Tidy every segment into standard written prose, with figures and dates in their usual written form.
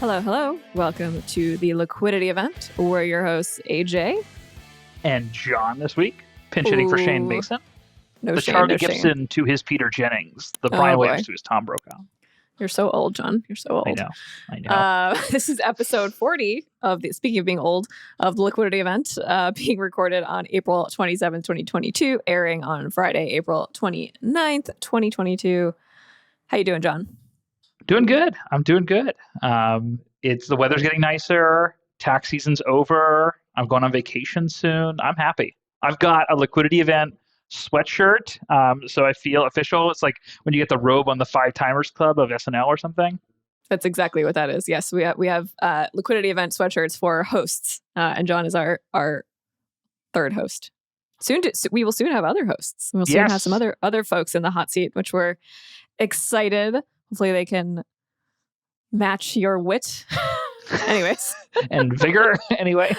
Hello, hello. Welcome to the Liquidity Event. We're your hosts, AJ. And John this week, pinch hitting for Shane Mason. No the Shane, Charlie no Gibson Shane. to his Peter Jennings. The Brian Williams to his Tom Brokaw. You're so old, John. You're so old. I know. This is episode 40 of the, speaking of being old, of the Liquidity Event, being recorded on April 27, 2022, airing on Friday, April 29th, 2022. How you doing, John? Doing good. I'm doing good. It's the weather's getting nicer. Tax season's over. I'm going on vacation soon. I'm happy. I've got a Liquidity Event sweatshirt, so I feel official. It's like when you get the robe on the 5 Timers Club of SNL or something. That's exactly what that is. Yes, we have Liquidity Event sweatshirts for hosts, and John is our third host. We will soon have other hosts. We'll soon have some other folks in the hot seat, which we're excited. Hopefully they can match your wit. Anyways. And vigor, anyway.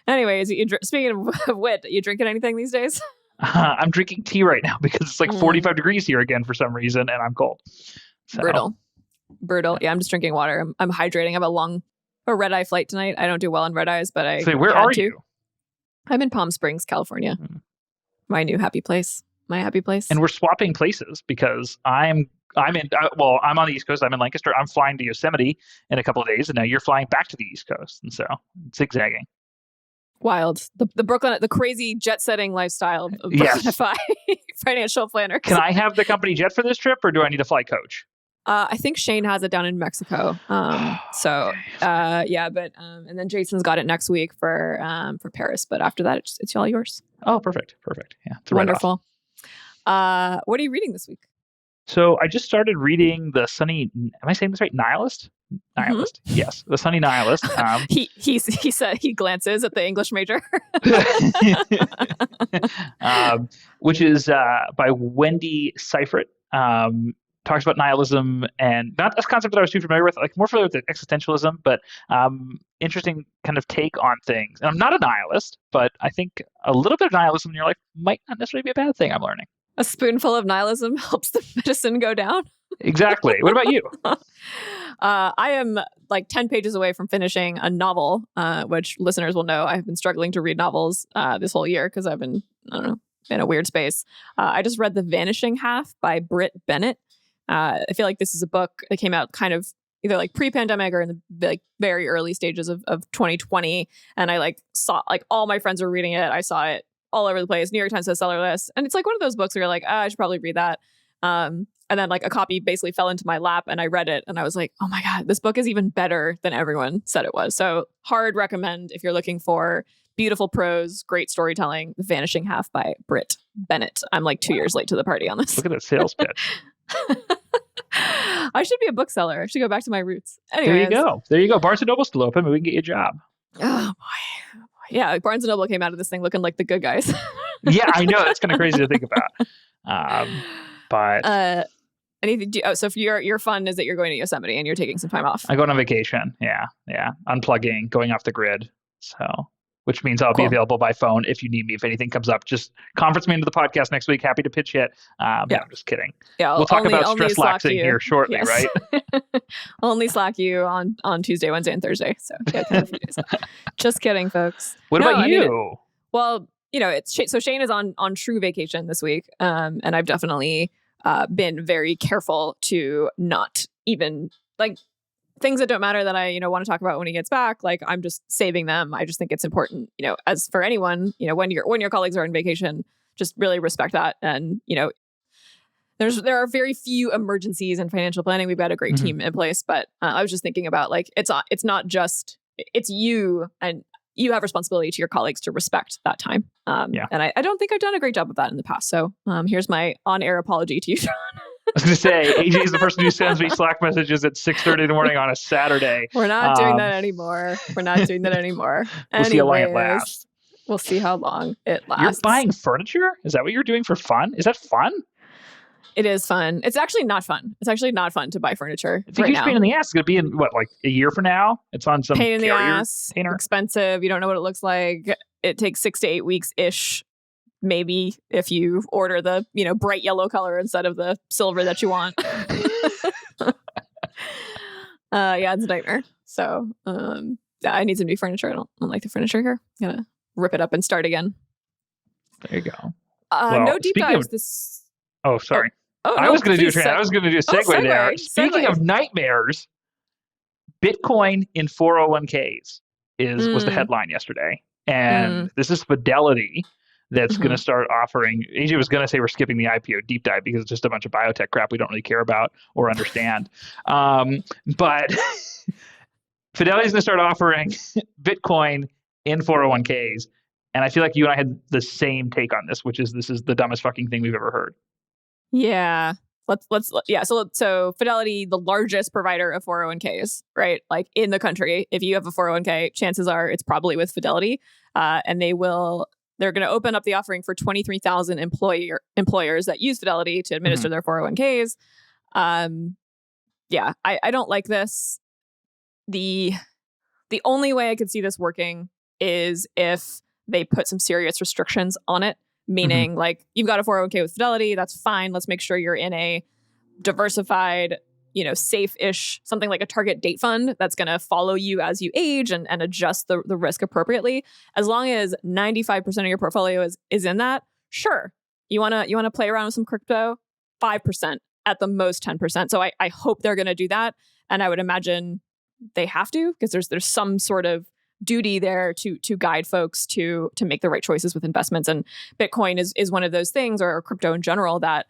Anyways, speaking of wit, you drinking anything these days? I'm drinking tea right now because it's like 45 degrees here again for some reason, and I'm cold. So. Brutal. Yeah, I'm just drinking water. I'm hydrating. I have a red-eye flight tonight. I don't do well on red-eyes, but I where are you? I'm in Palm Springs, California. My new happy place. My happy place. And we're swapping places because I'm on the East Coast. I'm in Lancaster. I'm flying to Yosemite in a couple of days, and now you're flying back to the East Coast, and so zigzagging. Wild. The crazy jet-setting lifestyle of Brooklyn financial planner. Can I have the company jet for this trip, or do I need to fly coach? I think Shane has it down in Mexico. But and then Jason's got it next week for Paris. But after that, it's all yours. Oh, perfect. Yeah, wonderful. What are you reading this week? So I just started reading the Sunny. Am I saying this right? Nihilist. Mm-hmm. Yes, the Sunny Nihilist. He said he glances at the English major, which is by Wendy Seifert. Talks about nihilism, and not a concept that I was too familiar with, like more familiar with existentialism, but interesting kind of take on things. And I'm not a nihilist, but I think a little bit of nihilism in your life might not necessarily be a bad thing. I'm learning. A spoonful of nihilism helps the medicine go down. Exactly. What about you? I am like 10 pages away from finishing a novel, which listeners will know I've been struggling to read novels this whole year because I've been, in a weird space. I just read The Vanishing Half by Britt Bennett. I feel like this is a book that came out kind of either like pre-pandemic or in the like very early stages of 2020. And I saw all my friends were reading it. I saw it all over the place. New York Times bestseller list. And it's like one of those books where you're like, I should probably read that. And then like a copy basically fell into my lap and I read it and I was like, oh my God, this book is even better than everyone said it was. So hard recommend if you're looking for beautiful prose, great storytelling. The Vanishing Half by Britt Bennett. I'm like 2 years late to the party on this. Look at that sales pitch. I should be a bookseller. I should go back to my roots. Anyways. There you go. Barnes & Noble's still open. Maybe we can get you a job. Oh boy. Yeah, Barnes & Noble came out of this thing looking like the good guys. Yeah, I know. That's kind of crazy to think about. So if your fun is that you're going to Yosemite and you're taking some time off. I'm going on vacation. Yeah. Unplugging, going off the grid. So, which means I'll be available by phone if you need me. If anything comes up, just conference me into the podcast next week. Happy to pitch it. I'm just kidding. Yeah, we'll talk about stresslaxing here shortly, yes. right? I'll only slack you on Tuesday, Wednesday, and Thursday. So yeah, kind of a few days. Just kidding, folks. What about you? Shane is on true vacation this week, and I've definitely been very careful to not even like things that don't matter that I, want to talk about when he gets back. Like I'm just saving them. I just think it's important, as for anyone, when your colleagues are on vacation, just really respect that. And, there are very few emergencies in financial planning. We've got a great team in place, but I was just thinking about like, it's not just, it's you and you have responsibility to your colleagues to respect that time. And I don't think I've done a great job of that in the past. So here's my on-air apology to you, John. I was going to say, AJ is the person who sends me Slack messages at 6:30 in the morning on a Saturday. We're not doing that anymore. We'll see how long it lasts. We'll see how long it lasts. You're buying furniture? Is that what you're doing for fun? Is that fun? It is fun. It's actually not fun. It's actually not fun to buy furniture. It's a huge pain in the ass. It's going to be in, like a year from now? It's on some pain in the carrier ass, painter. Expensive. You don't know what it looks like. It takes 6 to 8 weeks-ish. Maybe if you order the, bright yellow color instead of the silver that you want. Yeah, it's a nightmare. So I need some new furniture. I don't like the furniture here. Gotta rip it up and start again. There you go. No deep dives this. Oh, sorry. Oh, I no, was going to do please I was going to do a segue there. Speaking of nightmares, Bitcoin in 401ks was the headline yesterday. And this is Fidelity that's going to start offering. AJ was going to say we're skipping the IPO deep dive because it's just a bunch of biotech crap we don't really care about or understand. But Fidelity's going to start offering Bitcoin in 401ks. And I feel like you and I had the same take on this, which is this is the dumbest fucking thing we've ever heard. Yeah. So Fidelity, the largest provider of 401ks, right? Like in the country, if you have a 401k, chances are it's probably with Fidelity. And they're going to open up the offering for 23,000 employers that use Fidelity to administer their 401ks. Yeah, I don't like this. The only way I could see this working is if they put some serious restrictions on it. Meaning, like, you've got a 401k with Fidelity, that's fine. Let's make sure you're in a diversified, safe-ish, something like a target date fund that's going to follow you as you age and adjust the risk appropriately. As long as 95% of your portfolio is in that, sure. You want to play around with some crypto, 5%, at the most 10%. So I hope they're going to do that. And I would imagine they have to, because there's some sort of duty there to guide folks to make the right choices with investments. And Bitcoin is one of those things, or crypto in general, that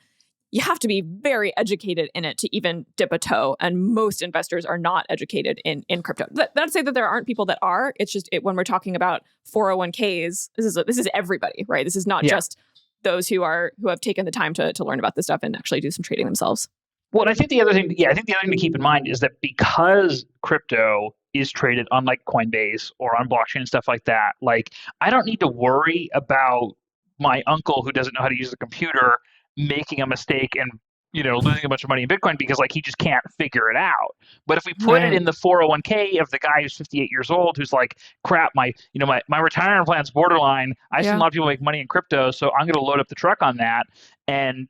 you have to be very educated in it to even dip a toe. And most investors are not educated in crypto. Not to say that there aren't people that are. It's just when we're talking about 401ks, this is everybody, right? This is not just those who have taken the time to learn about this stuff and actually do some trading themselves. Well, I think the other thing to keep in mind is that because crypto is traded unlike Coinbase or on blockchain and stuff like that, like, I don't need to worry about my uncle who doesn't know how to use a computer making a mistake and losing a bunch of money in Bitcoin because, like, he just can't figure it out. But if we put it in the 401k of the guy who's 58 years old who's like, crap, my retirement plan's borderline. I've seen a lot of people make money in crypto, so I'm going to load up the truck on that and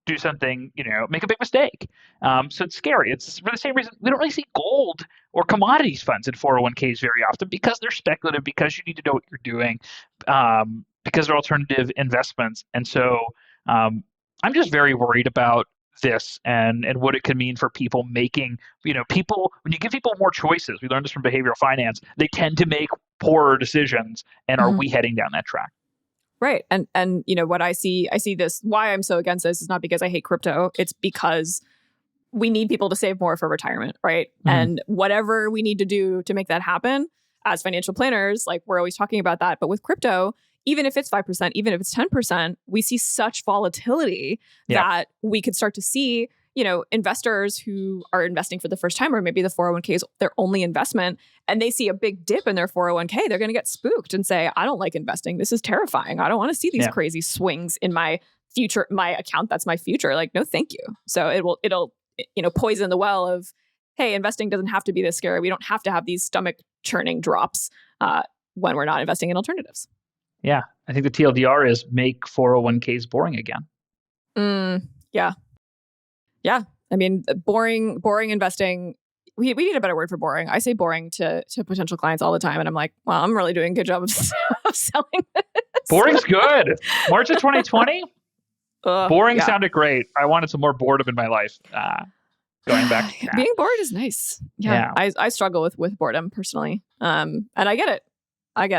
do something, make a big mistake. So it's scary. It's for the same reason we don't really see gold or commodities funds in 401ks very often, because they're speculative, because you need to know what you're doing, because they're alternative investments. And so I'm just very worried about this and what it could mean for people making, when you give people more choices, we learned this from behavioral finance, they tend to make poorer decisions. And are we heading down that track? Right. And what I see this, why I'm so against this is not because I hate crypto. It's because we need people to save more for retirement, right? And whatever we need to do to make that happen as financial planners, like, we're always talking about that. But with crypto, even if it's 5%, even if it's 10%, we see such volatility that we could start to see, investors who are investing for the first time, or maybe the 401k is their only investment, and they see a big dip in their 401k, they're going to get spooked and say, I don't like investing. This is terrifying. I don't want to see these crazy swings in my future, my account. That's my future. Like, no, thank you. So it'll poison the well of, hey, investing doesn't have to be this scary. We don't have to have these stomach churning drops when we're not investing in alternatives. Yeah. I think the TLDR is make 401ks boring again. Yeah. Yeah. I mean, boring investing. We need a better word for boring. I say boring to potential clients all the time. And I'm like, well, I'm really doing a good job of selling this. Boring's good. March of 2020. Boring sounded great. I wanted some more boredom in my life. Going back to that. Being bored is nice. Yeah. I struggle with boredom personally. And I get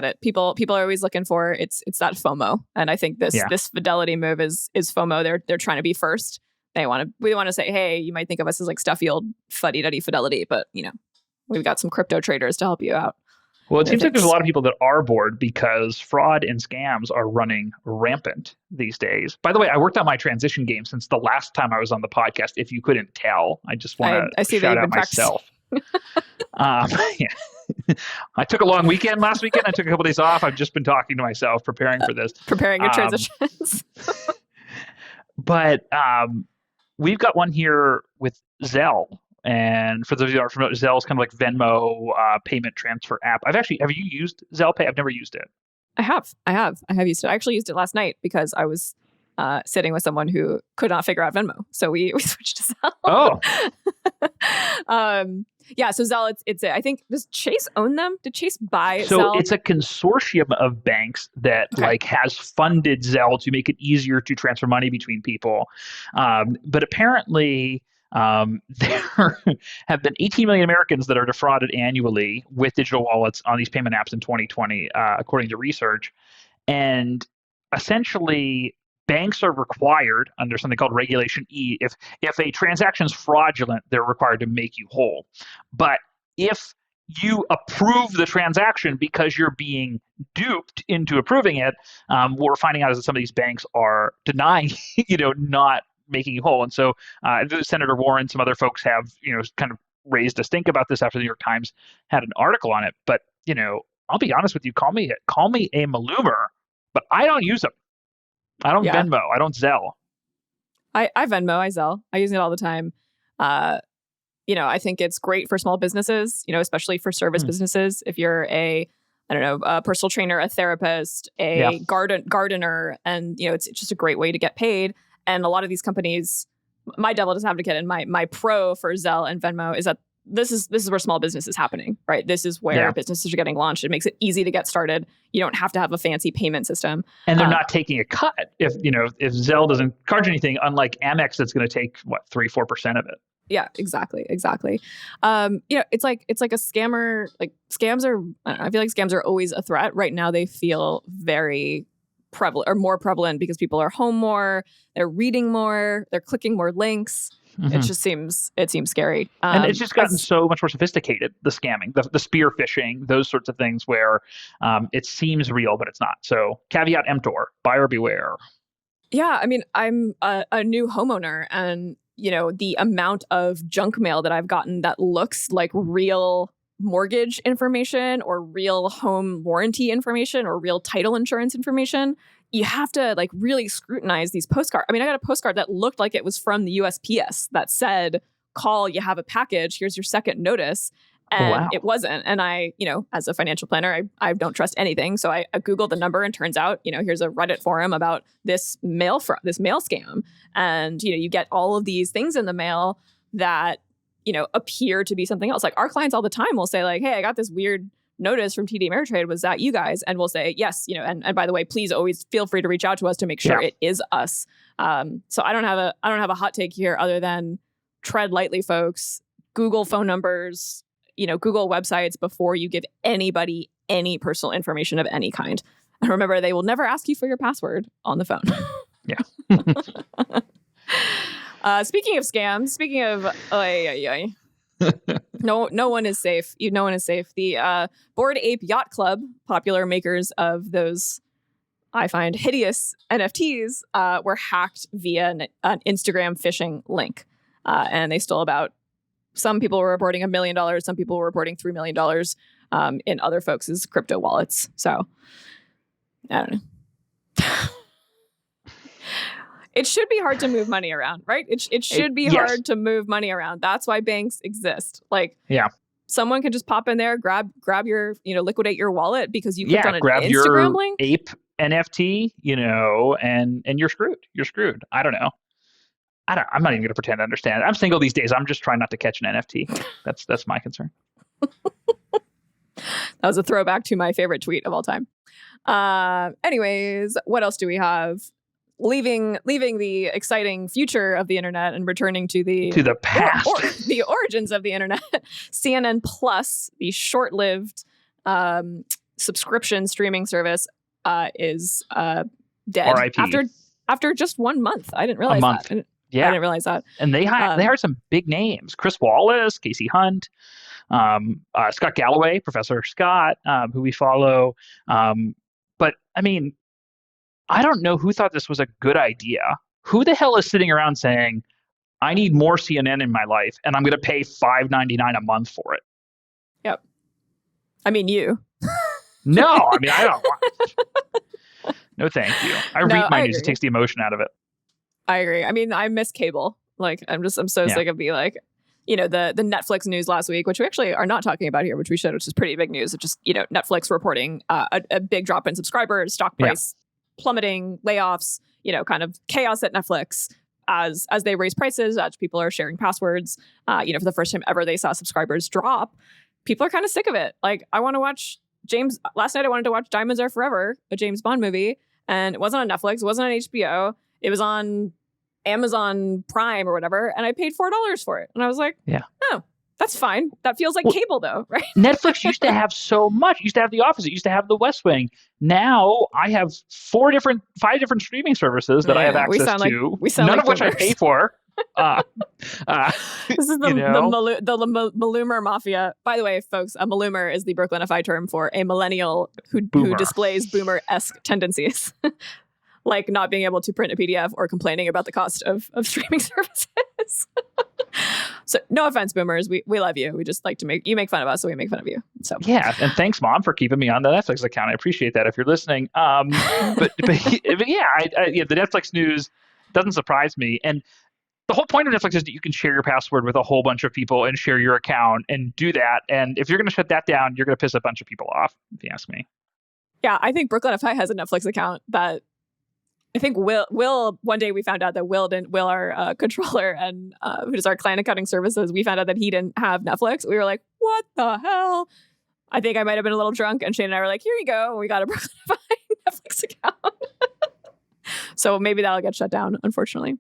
it. People are always looking for it's that FOMO. And I think this Fidelity move is FOMO. They're trying to be first. We want to say, hey, you might think of us as like stuffy old fuddy-duddy Fidelity, but we've got some crypto traders to help you out. Well, it seems like there's a lot of people that are bored because fraud and scams are running rampant these days. By the way, I worked on my transition game since the last time I was on the podcast. If you couldn't tell, I just want to shout out myself. I took a long weekend last weekend. I took a couple days off. I've just been talking to myself, preparing for this. Preparing your transitions. But we've got one here with Zelle. And for those of you who aren't familiar, Zelle is kind of like Venmo payment transfer app. have you used Zelle Pay? I've never used it. I have used it. I actually used it last night because I was sitting with someone who could not figure out Venmo. So we switched to Zelle. Oh. Yeah. So Zelle, I think, does Chase own them? Did Chase buy So Zelle? it's a consortium of banks that Okay. has funded Zelle to make it easier to transfer money between people. But apparently, there have been 18 million Americans that are defrauded annually with digital wallets on these payment apps in 2020, according to research. And essentially, banks are required under something called Regulation E. If a transaction is fraudulent, they're required to make you whole. But if you approve the transaction because you're being duped into approving it, what we're finding out is that some of these banks are denying, not making you whole. And so Senator Warren, some other folks have, kind of raised a stink about this after the New York Times had an article on it. But, I'll be honest with you, call me a maloomer, but I don't use them. I don't Yeah. Venmo. I don't Zelle. I Venmo, I Zelle. I use it all the time. I think it's great for small businesses, especially for service businesses. If you're a personal trainer, a therapist, a gardener, and, it's just a great way to get paid. And a lot of these companies, my devil's advocate and my pro for Zelle and Venmo is that this is where small business is happening, right? This is where businesses are getting launched. It makes it easy to get started. You don't have to have a fancy payment system. And they're not taking a cut if Zelle doesn't charge anything, unlike Amex that's going to take 3-4% of it. Yeah, exactly. It's like a scammer, like scams are, I feel like scams are always a threat. Right now they feel very prevalent or more prevalent because people are home more, they're reading more, they're clicking more links. It seems scary. And it's just gotten so much more sophisticated, the scamming, the spear phishing, those sorts of things where it seems real, but it's not. So caveat emptor, buyer beware. Yeah, I mean, I'm a new homeowner, and the amount of junk mail that I've gotten that looks like real mortgage information or real home warranty information or real title insurance information, you have to really scrutinize these postcards. I mean, I got a postcard that looked like it was from the USPS that said, call, you have a package, here's your second notice. And it wasn't. And I, as a financial planner, I don't trust anything. So I Googled the number, and turns out, here's a Reddit forum about this mail scam. And, you get all of these things in the mail that, appear to be something else. Like our clients all the time will say hey, I got this weird notice from TD Ameritrade. Was that you guys? And we'll say, yes, and by the way, please always feel free to reach out to us to make sure it is us. So I don't have a hot take here other than tread lightly, folks. Google phone numbers, Google websites before you give anybody any personal information of any kind. And remember, they will never ask you for your password on the phone. Speaking of scams, no one is safe. No one is safe. The Bored Ape Yacht Club, popular makers of those, I find, hideous NFTs, were hacked via an Instagram phishing link. And they stole about, some people were reporting $1 million, some people were reporting $3 million in other folks' crypto wallets. So, I don't know. It should be hard to move money around, right? It should be hard to move money around. That's why banks exist. Someone can just pop in there, grab your, liquidate your wallet because you clicked on an grab Instagram your link. Ape NFT, and you're screwed. You're screwed. I don't know. I'm not even going to pretend to understand. I'm single these days. I'm just trying not to catch an NFT. That's my concern. That was a throwback to my favorite tweet of all time. Anyways, what else do we have? Leaving the exciting future of the internet and returning to the past, the origins of the internet. CNN Plus, the short-lived subscription streaming service, is dead R.I.P. after just 1 month. I didn't realize that. I didn't realize that. And they hired some big names: Chris Wallace, Casey Hunt, Scott Galloway, Professor Scott, who we follow. But I mean, I don't know who thought this was a good idea. Who the hell is sitting around saying, I need more CNN in my life, and I'm going to pay $5.99 a month for it? Yep. I mean, you. No, I mean, I don't want. No, thank you. I read my news. It takes the emotion out of it. I agree. I mean, I miss cable. I'm so sick of the the Netflix news last week, which we actually are not talking about here, which we should, which is pretty big news. It's just, Netflix reporting a big drop in subscribers, stock price plummeting, layoffs, kind of chaos at Netflix. as they raise prices, as people are sharing passwords, for the first time ever, they saw subscribers drop. People are kind of sick of it. Like, I want to watch last night I wanted to watch Diamonds Are Forever, a James Bond movie, and it wasn't on Netflix, it wasn't on HBO, it was on Amazon Prime or whatever, and I paid $4 for it. And I was like, oh, that's fine. That feels like cable though, right? Netflix used to have so much. It used to have The Office. It used to have The West Wing. Now I have 5 different streaming services that I have access to, none of which I pay for. This is the Maloomer Mafia. By the way, folks, a Maloomer is the Brooklynify term for a millennial who displays boomer-esque tendencies. Like not being able to print a PDF or complaining about the cost of streaming services. So no offense, boomers. We love you. We just like to make fun of us, so we make fun of you. So yeah, and thanks, Mom, for keeping me on the Netflix account. I appreciate that if you're listening. But yeah, the Netflix news doesn't surprise me. And the whole point of Netflix is that you can share your password with a whole bunch of people and share your account and do that. And if you're going to shut that down, you're going to piss a bunch of people off, if you ask me. Yeah, I think Brooklynify has a Netflix account that I think Will one day we found out that Will, our controller and who does our client accounting services, we found out that he didn't have Netflix. We were like, what the hell? I think I might have been a little drunk, and Shane and I were like, here you go. We got a Brooklynify Netflix account. So maybe that'll get shut down, unfortunately.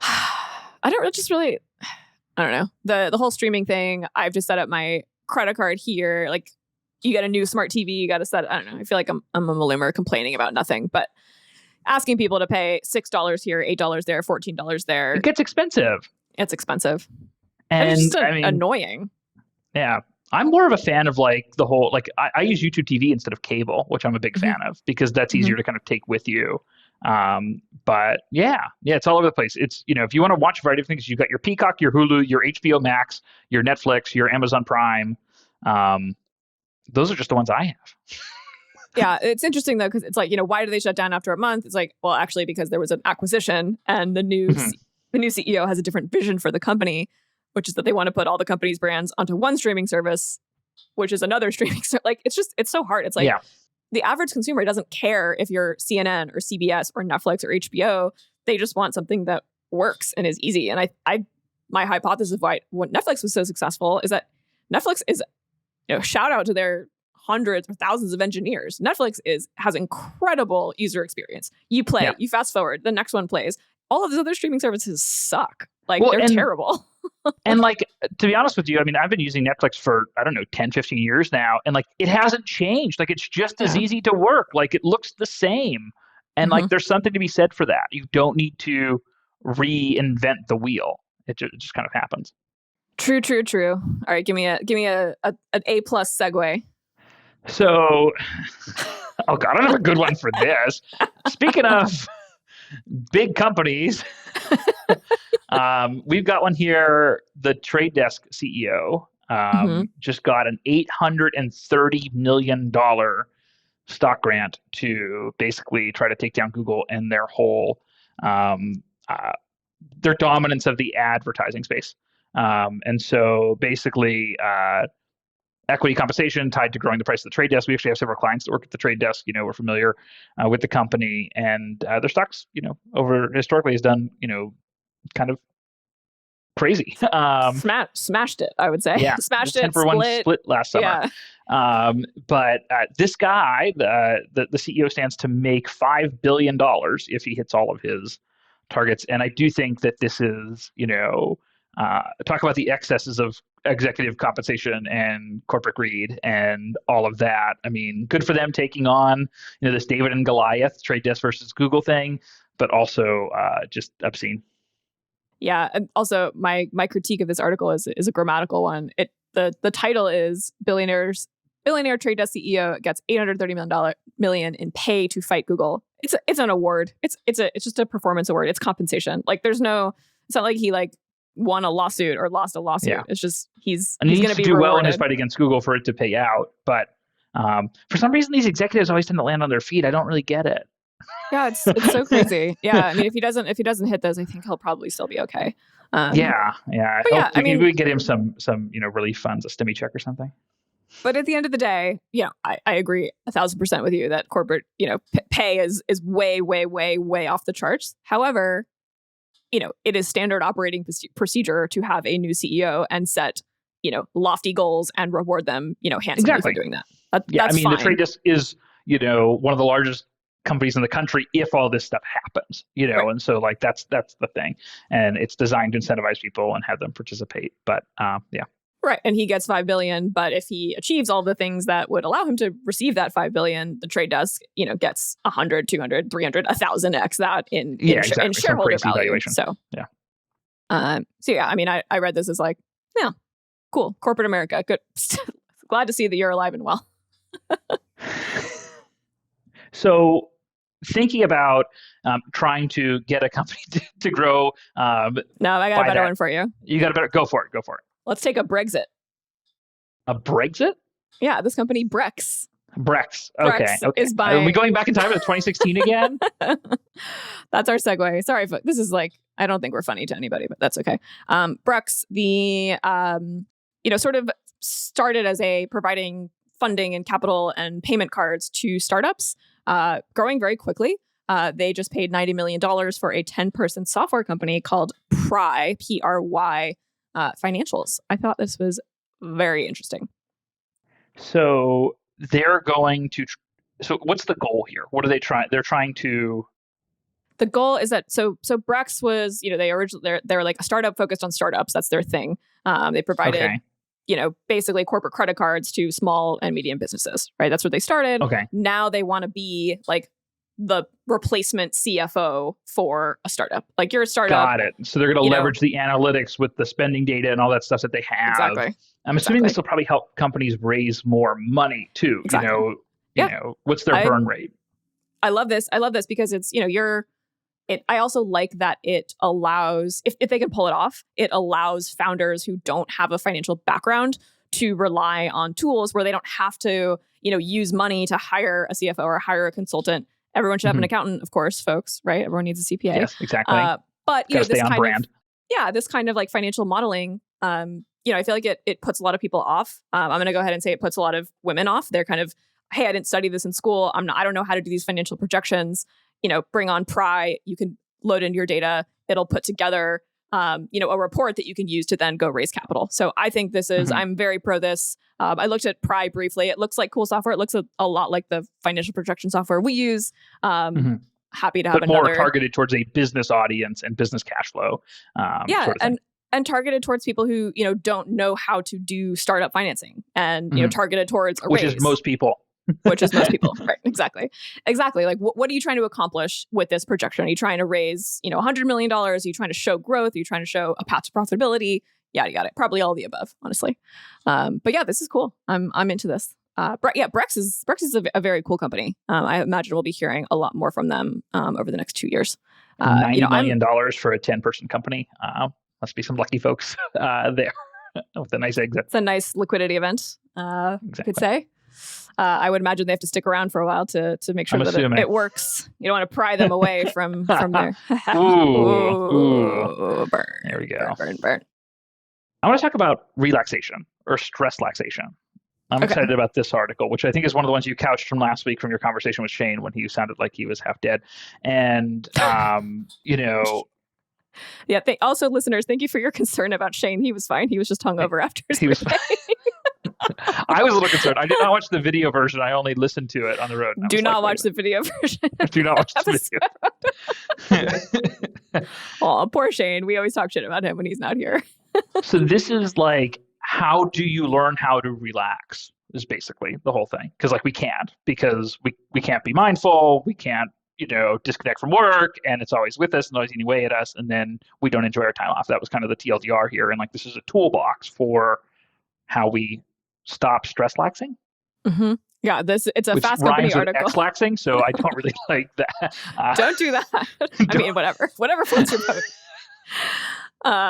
I don't know. The whole streaming thing, I've just set up my credit card here. Like, you get a new smart TV, you got to set, I don't know. I feel like I'm a Maloomer complaining about nothing, but asking people to pay $6 here, $8 there, $14 there. It gets expensive. It's expensive. And it's just annoying. Yeah. I'm more of a fan of like the whole, like I use YouTube TV instead of cable, which I'm a big fan of because that's easier to kind of take with you. But yeah, it's all over the place. It's, if you want to watch a variety of things, you've got your Peacock, your Hulu, your HBO Max, your Netflix, your Amazon Prime. Those are just the ones I have. Yeah, it's interesting though, because it's like, why do they shut down after a month? It's like, well, actually, because there was an acquisition and the new CEO has a different vision for the company, which is that they want to put all the company's brands onto one streaming service, which is another streaming service. Like, it's so hard. It's like the average consumer doesn't care if you're CNN or CBS or Netflix or HBO. They just want something that works and is easy. And my hypothesis of why Netflix was so successful is that Netflix is, shout out to their hundreds or thousands of engineers. Netflix has incredible user experience. You play, you fast forward, the next one plays. All of these other streaming services suck. Like, they're terrible. And like, to be honest with you, I mean, I've been using Netflix for, 10, 15 years now. And like, it hasn't changed. Like, it's just as easy to work. Like, it looks the same. And like, there's something to be said for that. You don't need to reinvent the wheel. It just kind of happens. True. All right, give me an A+ segue. So, oh God, I don't have a good one for this. Speaking of big companies, we've got one here. The Trade Desk CEO just got an $830 million stock grant to basically try to take down Google and their whole their dominance of the advertising space. And so basically, equity compensation tied to growing the price of the Trade Desk. We actually have several clients that work at the Trade Desk. We're familiar with the company, and their stocks, over historically has done, kind of crazy. Smashed it, I would say. Yeah, smashed 10 it. for one split last summer. Yeah. But this guy, the CEO, stands to make $5 billion if he hits all of his targets, and I do think that this is, talk about the excesses of executive compensation and corporate greed and all of that. I mean, good for them taking on, this David and Goliath Trade Desk versus Google thing, but also just obscene. Yeah, and also my critique of this article is a grammatical one. The title is Billionaire Trade Desk CEO gets $830 million in pay to fight Google. It's an award. It's just a performance award. It's compensation. Like, it's not like he won a lawsuit or lost a lawsuit. Yeah. It's just he's going to be do rewarded. Well in his fight against Google for it to pay out. But for some reason, these executives always tend to land on their feet. I don't really get it. Yeah, it's so crazy. Yeah, I mean, if he doesn't hit those, I think he'll probably still be okay. Yeah. I mean, we get him some relief funds, a STEMI check or something. But at the end of the day, I agree 1,000% with you that corporate, pay is way, way, way, way off the charts. However, it is standard operating procedure to have a new CEO and set, lofty goals and reward them, handsomely for doing that. That's fine. The Trade Desk is, one of the largest companies in the country if all this stuff happens, right. And so like that's the thing, and it's designed to incentivize people and have them participate. But right, and he gets $5 billion, but if he achieves all the things that would allow him to receive that $5 billion, the Trade Desk, gets 100, 200, 300, 1,000x that in shareholder value. So I read this as like, yeah, cool, corporate America, good. Glad to see that you're alive and well. So thinking about trying to get a company to grow. No, I got a better one for you. You got a better, go for it. Let's take a Brexit. A Brexit? Yeah, this company, Brex. Brex. Okay. Is buying... Are we going back in time to 2016 again? That's our segue. Sorry, but this is like, I don't think we're funny to anybody, but that's okay. Brex, sort of started as providing funding and capital and payment cards to startups, growing very quickly. They just paid $90 million for a 10-person software company called Pry, P-R-Y, Financials. I thought this was very interesting. So they're going to. So what's the goal here? What are they trying? They're trying to. The goal is that so Brex was they're like a startup focused on startups. That's their thing. They provided basically corporate credit cards to small and medium businesses. Right. That's where they started. Okay. Now they want to be like the replacement CFO for a startup. Like you're a startup. Got it. So they're going to leverage the analytics with the spending data and all that stuff that they have. Exactly. I'm assuming this will probably help companies raise more money too. Exactly. What's their burn rate? I love this because it's, I also like that it allows, if they can pull it off, it allows founders who don't have a financial background to rely on tools where they don't have to, use money to hire a CFO or hire a consultant. Everyone should have an accountant, of course, folks, right? Everyone needs a CPA. Yes, exactly. But this kind of like financial modeling, I feel like it puts a lot of people off. I'm going to go ahead and say it puts a lot of women off. They're kind of, hey, I didn't study this in school. I don't know how to do these financial projections. Bring on Pry. You can load into your data. It'll put together, a report that you can use to then go raise capital. So I think this is, I'm very pro this. I looked at Pry briefly. It looks like cool software. It looks a lot like the financial projection software we use. Happy to have but more targeted towards a business audience and business cash flow. Sort of and targeted towards people who, don't know how to do startup financing and, targeted towards a which raise. is most people. Which is most people. Right. Exactly. Like, what are you trying to accomplish with this projection? Are you trying to raise, $100 million? Are you trying to show growth? Are you trying to show a path to profitability? Yada, yada. Probably all of the above, honestly. But yeah, this is cool. I'm into this. Brex is a very cool company. I imagine we'll be hearing a lot more from them over the next 2 years. $90 million for a 10-person company. Must be some lucky folks there with a nice exit. It's a nice liquidity event, you could say. I would imagine they have to stick around for a while to make sure that it works. You don't want to pry them away from there. Ooh, burn. There we go. Burn. I want to talk about relaxation or stresslaxation. I'm excited about this article, which I think is one of the ones you couched from last week from your conversation with Shane when he sounded like he was half dead. And, Yeah. Also, listeners, thank you for your concern about Shane. He was fine. He was just hungover after his He was fine. I was a little concerned. I did not watch the video version. I only listened to it on the road. Do not watch the video version. Do not watch the video. Oh, poor Shane. We always talk shit about him when he's not here. So this is like, how do you learn how to relax is basically the whole thing. Because we can't, because we can't be mindful. We can't, disconnect from work, and it's always with us and always eating away at us. And then we don't enjoy our time off. That was kind of the TLDR here. And this is a toolbox for how we stop stress-laxing. Mm-hmm. Yeah, it's a Fast Company article. X-laxing, so I don't really like that. Don't do that. I mean, whatever floats your boat.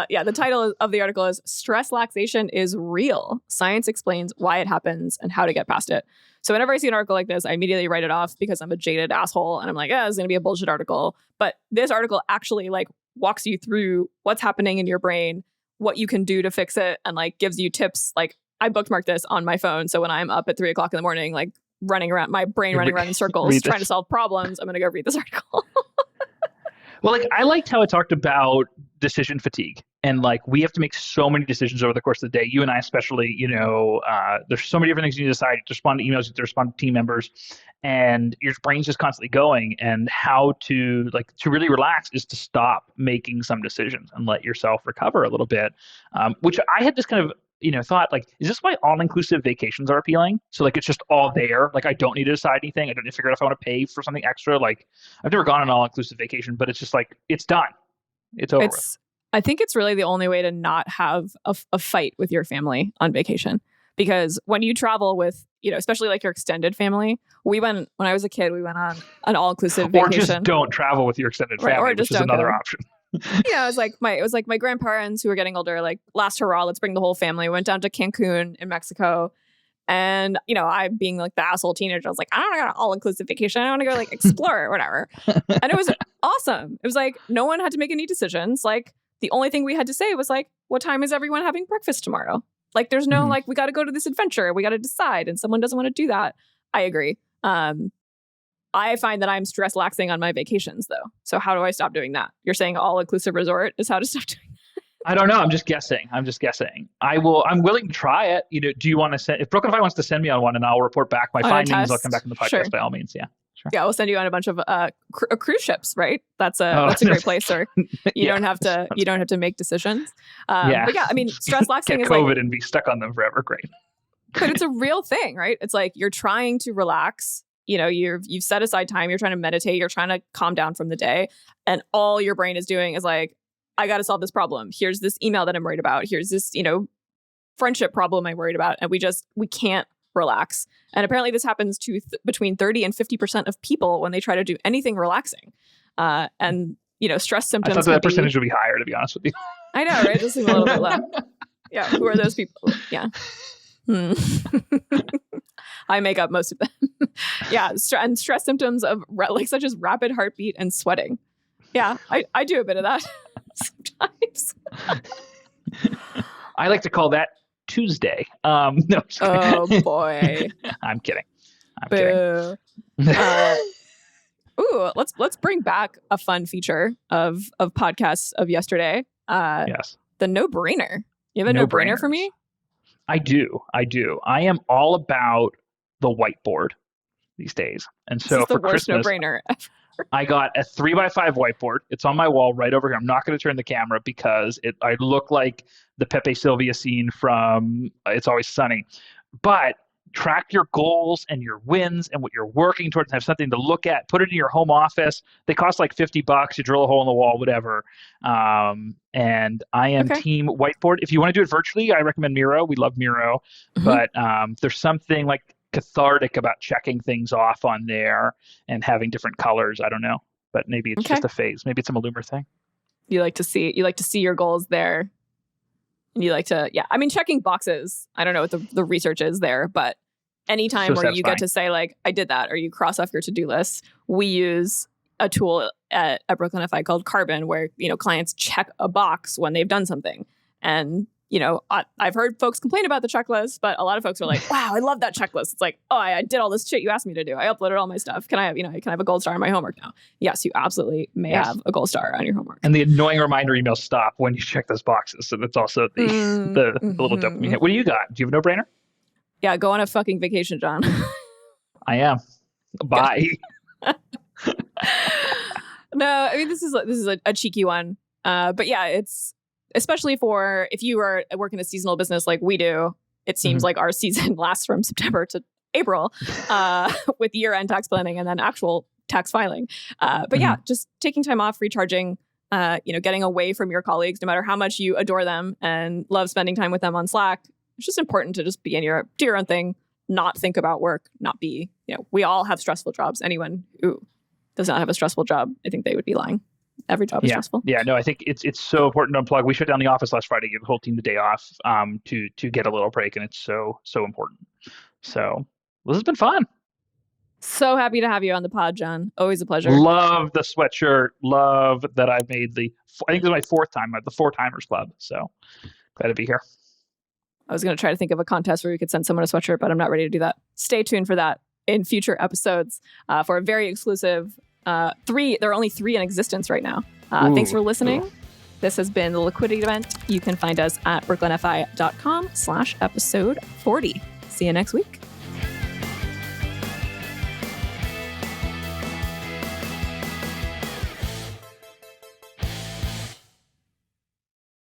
The title of the article is Stresslaxation is Real. Science explains why it happens and how to get past it. So whenever I see an article like this, I immediately write it off because I'm a jaded asshole and I'm like, it's going to be a bullshit article. But this article actually walks you through what's happening in your brain, what you can do to fix it, and gives you tips I bookmark this on my phone. So when I'm up at 3 o'clock in the morning, like running around, my brain running around in circles, trying to solve problems, I'm going to go read this article. Well, like I liked how it talked about decision fatigue, and like we have to make so many decisions over the course of the day. You and I, especially, there's so many different things you need to decide. To respond to emails, to respond to team members, and your brain's just constantly going. And how to really relax is to stop making some decisions and let yourself recover a little bit. Which I had this kind of thought, like, is this why all-inclusive vacations are appealing? So like it's just all there. Like I don't need to decide anything. I don't need to figure out if I want to pay for something extra. Like I've never gone on an all-inclusive vacation, but it's just like it's done. It's over. I think it's really the only way to not have a fight with your family on vacation. Because when you travel with, especially like your extended family, when I was a kid, we went on an all-inclusive vacation. Or just don't travel with your extended family, which is another option. It was like my grandparents who were getting older, like last hurrah, let's bring the whole family. We went down to Cancun in Mexico. And, I being like the asshole teenager, I was like, I don't want to go on an all-inclusive vacation. I want to go like explore or whatever. And it was awesome. It was like, no one had to make any decisions. Like the only thing we had to say was like, what time is everyone having breakfast tomorrow? Like there's no like, we got to go to this adventure. We got to decide. And someone doesn't want to do that. I agree. I find that I'm stress laxing on my vacations though. So how do I stop doing that? You're saying all-inclusive resort is how to stop doing that? I don't know. I'm just guessing. I'm willing to try it. Do you want to send, if Brokenify wants to send me on one and I'll report back my findings, I'll come back in the podcast by all means. Yeah. Sure. Yeah, we'll send you on a bunch of cruise ships, right? That's a great place where you don't have to make decisions. But yeah, I mean, stress laxing is COVID and be stuck on them forever. Great. But it's a real thing, right? It's like you're trying to relax. You've set aside time. You're trying to meditate. You're trying to calm down from the day, and all your brain is doing is like, I got to solve this problem. Here's this email that I'm worried about. Here's this, friendship problem I'm worried about. And we can't relax. And apparently this happens to between 30 and 50% of people when they try to do anything relaxing. And, stress symptoms. I thought that percentage would be higher, to be honest with you. I know, right? It just seems a little bit low. Yeah. Who are those people? Yeah. I make up most of them. Yeah. And stress symptoms of such as rapid heartbeat and sweating. Yeah. I do a bit of that. Sometimes. I like to call that Tuesday. No. Oh boy. I'm kidding. Ooh, let's bring back a fun feature of podcasts of yesterday. Yes. The no-brainer. You have a no-brainer for me? I do. I am all about the whiteboard these days. And so for the worst Christmas, no-brainer ever. I got a 3x5 whiteboard. It's on my wall right over here. I'm not going to turn the camera because I look like the Pepe Sylvia scene from It's Always Sunny. But track your goals and your wins and what you're working towards and have something to look at. Put it in your home office. They cost like $50. You drill a hole in the wall, whatever. And I am team whiteboard. If you want to do it virtually, I recommend Miro. We love Miro. Mm-hmm. But there's something like cathartic about checking things off on there and having different colors. I don't know, but maybe it's just a phase. Maybe it's a Maloomer thing. You like to see your goals there, and you like to checking boxes. I don't know what the research is there, but anytime where you get to say like I did that, or you cross off your to-do list, we use a tool at Brooklynify called Carbon, where clients check a box when they've done something. And I've heard folks complain about the checklist, but a lot of folks are like, wow, I love that checklist. It's like, oh, I did all this shit you asked me to do. I uploaded all my stuff. Can I have a gold star on my homework now? Yes, you absolutely may have a gold star on your homework. And the annoying reminder emails stop when you check those boxes. So that's also the little dopamine hit. What do you got? Do you have a no-brainer? Yeah, go on a fucking vacation, John. I am. Bye. No, I mean, this is a cheeky one. But yeah, it's, especially for if you are working a seasonal business like we do, it seems like our season lasts from September to April with year-end tax planning and then actual tax filing. But yeah, just taking time off, recharging, getting away from your colleagues, no matter how much you adore them and love spending time with them on Slack. It's just important to just be do your own thing, not think about work, not be, we all have stressful jobs. Anyone who does not have a stressful job, I think they would be lying. Every job is stressful. Yeah, no, I think it's so important to unplug. We shut down the office last Friday, give the whole team the day off to get a little break, and it's so important. So this has been fun. So happy to have you on the pod, John. Always a pleasure. Love the sweatshirt. Love that I've made I think this is my fourth time at the 4-Timers Club. So glad to be here. I was going to try to think of a contest where we could send someone a sweatshirt, but I'm not ready to do that. Stay tuned for that in future episodes for a very exclusive 3. There are only 3 in existence right now. Thanks for listening. Ooh. This has been the Liquidity Event. You can find us at brooklynfi.com/episode 40. See you next week.